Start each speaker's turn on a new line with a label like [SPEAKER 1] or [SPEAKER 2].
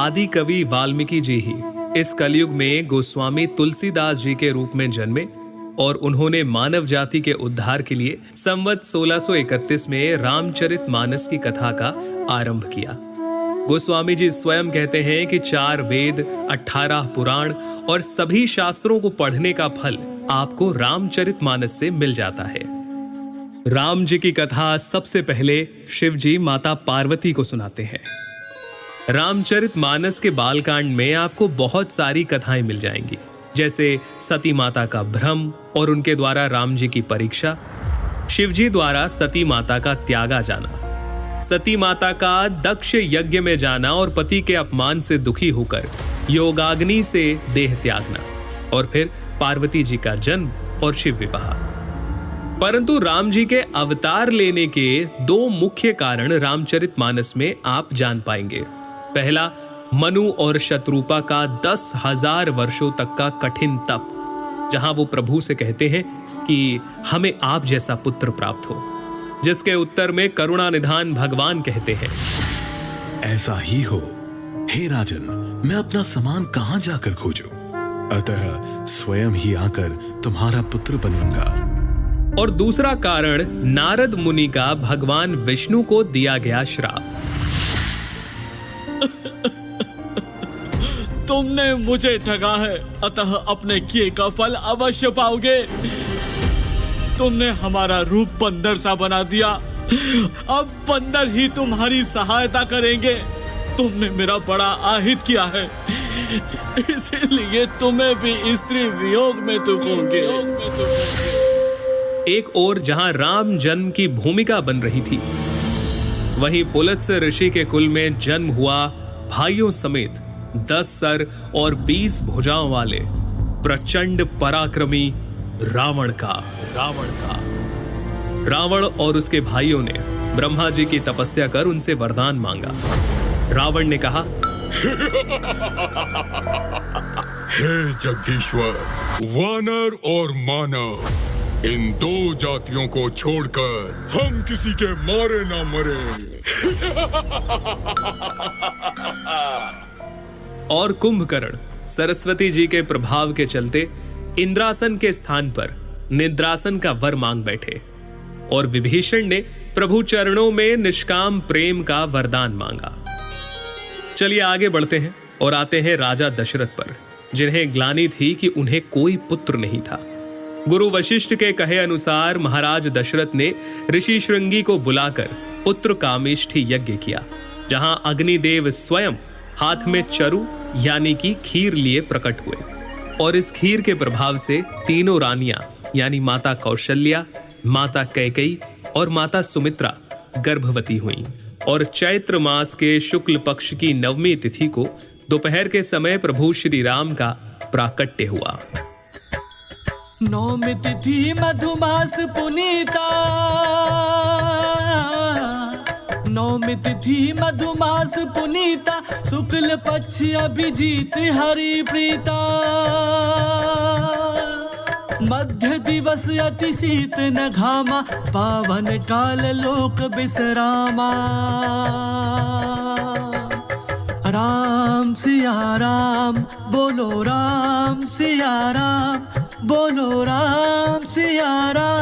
[SPEAKER 1] आदि कवि वाल्मीकि जी ही इस कलयुग में गोस्वामी तुलसीदास जी के रूप में जन्मे और उन्होंने मानव जाति के उद्धार के लिए संवत 1631 में रामचरितमानस की कथा का आरंभ किया। गोस्वामी जी स्वयं कहते हैं कि 4 वेद, 18 पुराण और सभी शास्त्रों को पढ़ने का फल आपको रामचरितमानस से मिल जाता है। राम जी की कथा सबसे पहले शिव जी माता पार्वती को सुनाते हैं। रामचरितमानस के बालकांड में आपको बहुत सारी कथाएं मिल जाएंगी, जैसे सती माता का भ्रम और उनके द्वारा राम जी की परीक्षा, शिवजी द्वारा सती माता का त्यागा जाना, सती माता का दक्ष यज्ञ में जाना और पति के अपमान से दुखी होकर योगाग्नि से देह त्यागना, और फिर पार्वती जी का जन्म और शिव विवाह। परंतु राम जी के अवतार लेने के 2 मुख्य कारण रामचरितमानस में आप जान पाएंगे। पहला, मनु और शत्रुपा का 10,000 वर्षों तक का कठिन तप, जहां वो प्रभु से कहते हैं कि हमें आप जैसा पुत्र प्राप्त हो, जिसके उत्तर में करुणा निधान भगवान कहते हैं,
[SPEAKER 2] ऐसा ही हो हे राजन, मैं अपना सामान कहां जाकर खोजूं? अतः स्वयं ही आकर तुम्हारा पुत्र बनूंगा।
[SPEAKER 1] और दूसरा कारण नारद मुनि का भगवान विष्णु को दिया गया श्राप।
[SPEAKER 3] तुमने मुझे ठगा है, अतः अपने किए का फल अवश्य पाओगे। तुमने हमारा रूप बंदर सा बना दिया, अब बंदर ही तुम्हारी सहायता करेंगे। तुमने मेरा बड़ा आहित किया है, इसीलिए तुम्हें भी स्त्री वियोग में दुखोगे।
[SPEAKER 1] एक ओर जहां राम जन्म की भूमिका बन रही थी, वहीं पुलत्स्य ऋषि के कुल में जन्म हुआ भाइयों समेत 10 सर और 20 भुजाओं वाले प्रचंड पराक्रमी रावण और उसके भाइयों ने ब्रह्मा जी की तपस्या कर उनसे वरदान मांगा। रावण ने कहा,
[SPEAKER 4] हे जगदीश्वर, वानर और मानव, इन 2 जातियों को छोड़कर हम किसी के मारे ना मरे।
[SPEAKER 1] और कुंभकर्ण सरस्वती जी के प्रभाव के चलते इंद्रासन के स्थान पर निद्रासन का वर मांग बैठे, और विभीषण ने प्रभु चरणों में निष्काम प्रेम का वरदान मांगा। चलिए आगे बढ़ते हैं और आते हैं राजा दशरथ पर, जिन्हें ग्लानि थी कि उन्हें कोई पुत्र नहीं था। गुरु वशिष्ठ के कहे अनुसार महाराज दशरथ ने ऋषि श्रृंगी को बुलाकर पुत्र कामेष्ठी यज्ञ किया, जहां अग्निदेव स्वयं हाथ में चरु यानी कि खीर लिए प्रकट हुए, और इस खीर के प्रभाव से तीनों रानियां यानी माता कौशल्या, माता कैकेयी और माता सुमित्रा गर्भवती हुईं, और चैत्र मास के शुक्ल पक्ष की 9वीं तिथि को दोपहर के समय प्रभु श्री राम का प्राकट्य हुआ।
[SPEAKER 3] 9वीं तिथि मधुमास पुनीता, 9वीं तिथि मधुमास पुनीता, शुक्ल पक्ष अभिजीत हरि प्रीता, मध्य दिवस अति शीत न घामा, पावन काल लोक विश्रामा। राम सिया राम बोलो, राम सिया राम बोलो, राम सिया राम।